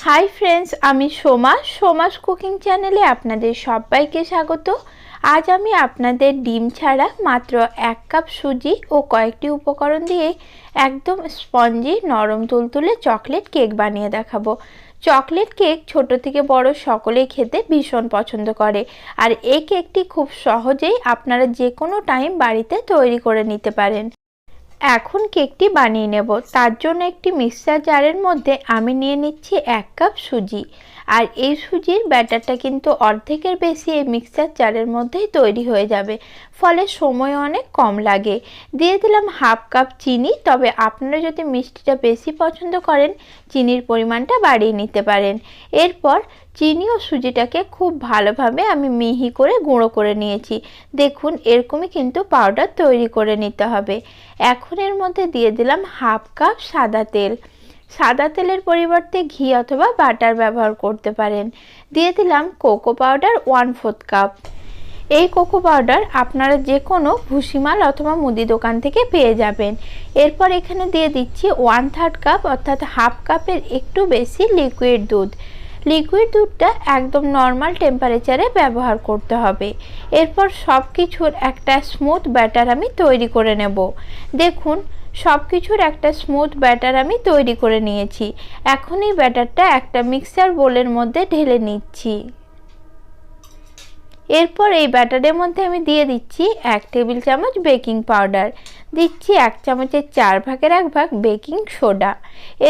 Hi friends, আমি Soma's cooking চ্যানেলে আপনাদের সবাইকে স্বাগত। আজ আমি আপনাদের ডিম ছাড়া মাত্র 1 কাপ সুজি ও কয়েকটি উপকরণ দিয়ে একদম স্পঞ্জি নরম তুলতুলে চকলেট কেক বানিয়ে দেখাবো। চকলেট কেক ছোট থেকে বড় সকলেই খেতে ভীষণ পছন্দ করে, আর এই কেকটি খুব সহজেই আপনারা যে কোনো টাইম বাড়িতে তৈরি করে নিতে পারেন। এখন কেকটি বানিয়ে নেব। তার জন্য একটি মিক্সার জারের মধ্যে আমি নিয়ে নিচ্ছি 1 কাপ সুজি, আর এই সুজির ব্যাটারটা কিন্তু অর্ধেকের বেশি এই মিক্সার জারের মধ্যেই তৈরি হয়ে যাবে, ফলে সময় অনেক কম লাগে। দিয়ে দিলাম হাফ কাপ চিনি, তবে আপনারা যদি মিষ্টিটা বেশি পছন্দ করেন চিনির পরিমাণটা বাড়িয়ে নিতে পারেন। এরপর চিনি ও সুজিটাকে খুব ভালোভাবে আমি মিহি করে গুঁড়ো করে নিয়েছি। দেখুন, এরকমই কিন্তু পাউডার তৈরি করে নিতে হবে। এখন এর মধ্যে দিয়ে দিলাম হাফ কাপ সাদা তেল। সাদা তেলের পরিবর্তে ঘি অথবা বাটার ব্যবহার করতে পারেন। দিয়ে দিলাম কোকো পাউডার 1/4 কাপ। এই কোকো পাউডার আপনারা যে কোনো ভুসিমাল অথবা মুদি দোকান থেকে পেয়ে যাবেন। এরপর এখানে দিয়ে দিচ্ছি 1/3 কাপ অর্থাৎ হাফ কাপের একটু বেশি লিকুইড দুধ। লিকুইড দুধটা একদম নর্মাল টেম্পারেচারে ব্যবহার করতে হবে। এরপর সব কিছুর একটা স্মুথ ব্যাটার আমি তৈরি করে নেব। দেখুন, সব কিছুর একটা স্মুথ ব্যাটার আমি তৈরি করে নিয়েছি। এখন এই ব্যাটারটা একটা মিক্সার বোলের মধ্যে ঢেলে নিচ্ছি। এরপর এই ব্যাটারের মধ্যে আমি দিয়ে দিচ্ছি 1 টেবিল চামচ বেকিং পাউডার, দিচ্ছি 1 চামচের 4 ভাগের 1 ভাগ বেকিং সোডা।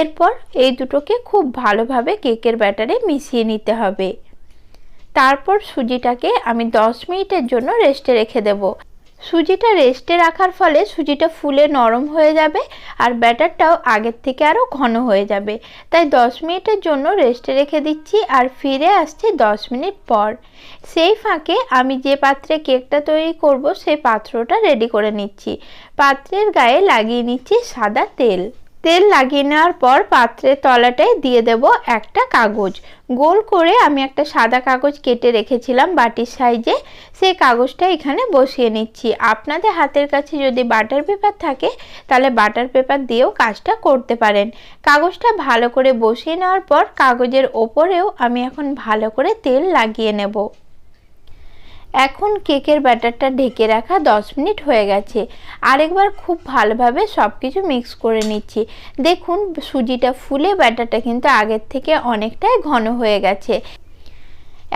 এরপর এই দুটোকে খুব ভালোভাবে কেকের ব্যাটারে মিশিয়ে নিতে হবে। তারপর সুজিটাকে আমি 10 মিনিটের জন্য রেস্টে রেখে দেব। সুজিটা রেস্টে রাখার ফলে সুজিটা ফুলে নরম হয়ে যাবে, আর ব্যাটারটাও আগের থেকে আরও ঘন হয়ে যাবে। তাই 10 মিনিটের জন্য রেস্টে রেখে দিচ্ছি, আর ফিরে আসছি 10 মিনিট পর। সেই ফাঁকে আমি যে পাত্রে কেকটা তৈরি করব সেই পাত্রটা রেডি করে নিচ্ছি। পাত্রের গায়ে লাগিয়ে নিচ্ছি সাদা তেল। তেল লাগিয়ে নেওয়ার পর পাত্রের তলাটায় দিয়ে দেব একটা কাগজ। গোল করে আমি একটা সাদা কাগজ কেটে রেখেছিলাম বাটির সাইজে, সেই কাগজটা এখানে বসিয়ে নিচ্ছি। আপনাদের হাতের কাছে যদি বাটার পেপার থাকে তাহলে বাটার পেপার দিয়েও কাজটা করতে পারেন। কাগজটা ভালো করে বসিয়ে নেওয়ার পর কাগজের ওপরেও আমি এখন ভালো করে তেল লাগিয়ে নেব। এখন কেকের ব্যাটারটা ঢেকে রাখা 10 মিনিট হয়ে গেছে। আরেকবার খুব ভালোভাবে সব কিছু মিক্স করে নিচ্ছি। দেখুন, সুজিটা ফুলে ব্যাটারটা কিন্তু আগের থেকে অনেকটাই ঘন হয়ে গেছে।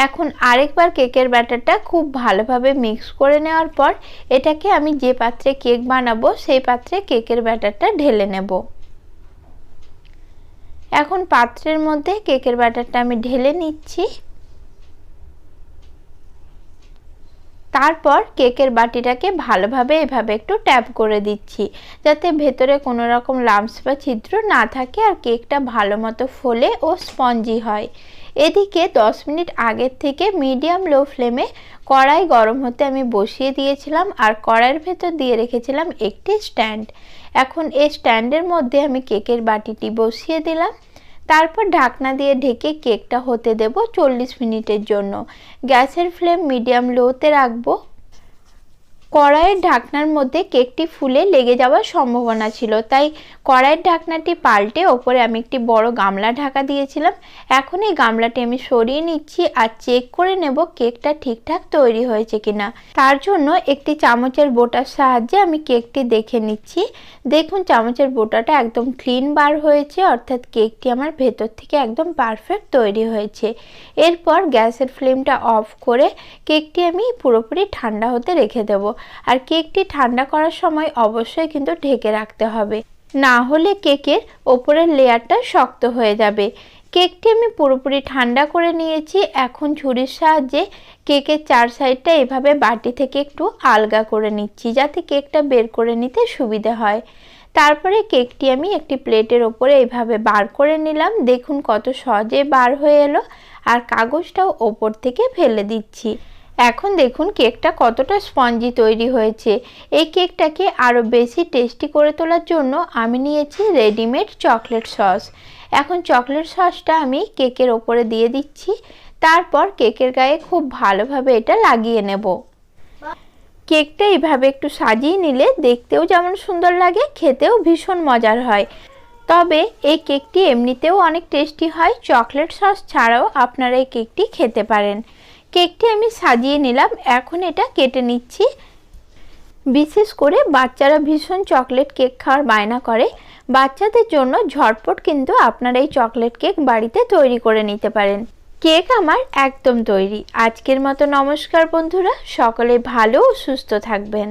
এখন আরেকবার কেকের ব্যাটারটা খুব ভালোভাবে মিক্স করে নেওয়ার পর এটাকে আমি যে পাত্রে কেক বানাবো সেই পাত্রে কেকের ব্যাটারটা ঢেলে নেব। এখন পাত্রের মধ্যে কেকের ব্যাটারটা আমি ঢেলে নিচ্ছি। তারপর কেকের বাটিটাকে ভালোভাবে এভাবে একটু ট্যাপ করে দিচ্ছি, যাতে ভেতরে কোনো রকম লাম্পস বা ছিদ্র না থাকে আর কেকটা ভালো মতো ফোলে ও স্পঞ্জি হয়। এদিকে 10 মিনিট আগের থেকে মিডিয়াম লো ফ্লেমে কড়াই গরম হতে আমি বসিয়ে দিয়েছিলাম, আর কড়াইয়ের ভেতর দিয়ে রেখেছিলাম একটি স্ট্যান্ড। এখন এই স্ট্যান্ডের মধ্যে আমি কেকের বাটিটি বসিয়ে দিলাম। তারপর ঢাকনা দিয়ে ঢেকে কেকটা হতে দেব 40 মিনিটের জন্য। গ্যাসের ফ্লেম মিডিয়াম লোতে রাখবো। কড়াইয়ের ঢাকনার মধ্যে কেকটি ফুলে লেগে যাওয়ার সম্ভাবনা ছিল, তাই কড়াইয়ের ঢাকনাটি পাল্টে ওপরে আমি একটি বড় গামলা ঢাকা দিয়েছিলাম। এখন এই গামলাটি আমি সরিয়ে নিচ্ছি আর চেক করে নেব কেকটা ঠিকঠাক তৈরি হয়েছে কিনা। তার জন্য একটি চামচের বোটার সাহায্যে আমি কেকটি দেখে নিচ্ছি। দেখুন, চামচের বোটাটা একদম ক্লিন বার হয়েছে, অর্থাৎ কেকটি আমার ভেতর থেকে একদম পারফেক্ট তৈরি হয়েছে। এরপর গ্যাসের ফ্লেমটা অফ করে কেকটি আমি পুরোপুরি ঠান্ডা হতে রেখে দেবো। আর কেকটি ঠান্ডা করার সময় অবশ্যই কিন্তু ঢেকে রাখতে হবে, না হলে কেকের ওপরের লেয়ারটা শক্ত হয়ে যাবে। কেকটি আমি পুরোপুরি ঠান্ডা করে নিয়েছি। এখন ছুরির সাহায্যে কেকের 4 সাইডটা এভাবে বাটি থেকে একটু আলগা করে নিচ্ছি, যাতে কেকটা বের করে নিতে সুবিধা হয়। তারপরে কেকটি আমি একটি প্লেটের ওপরে এইভাবে বার করে নিলাম। দেখুন কত সহজে বার হয়ে এলো, আর কাগজটাও ওপর থেকে ফেলে দিচ্ছি। এখন দেখুন কেকটা কতটা স্পঞ্জি তৈরি হয়েছে। এই কেকটাকে আরও বেশি টেস্টি করে তোলার জন্য আমি নিয়েছি রেডিমেড চকলেট সস। এখন চকলেট সসটা আমি কেকের ওপরে দিয়ে দিচ্ছি। তারপর কেকের গায়ে খুব ভালোভাবে এটা লাগিয়ে নেব। কেকটা এইভাবে একটু সাজিয়ে নিলে দেখতেও যেমন সুন্দর লাগে, খেতেও ভীষণ মজার হয়। তবে এই কেকটি এমনিতেও অনেক টেস্টি হয়, চকলেট সস ছাড়াও আপনারা এই কেকটি খেতে পারেন। কেকটি আমি সাজিয়ে নিলাম, এখন এটা কেটে নিচ্ছি। বিশেষ করে বাচ্চারা ভীষণ চকলেট কেক খাওয়ার বায়না করে, বাচ্চাদের জন্য ঝটপট কিন্তু আপনারা এই চকলেট কেক বাড়িতে তৈরি করে নিতে পারেন। কেক আমার একদম তৈরি। আজকের মতো নমস্কার বন্ধুরা, সকলে ভালো ও সুস্থ থাকবেন।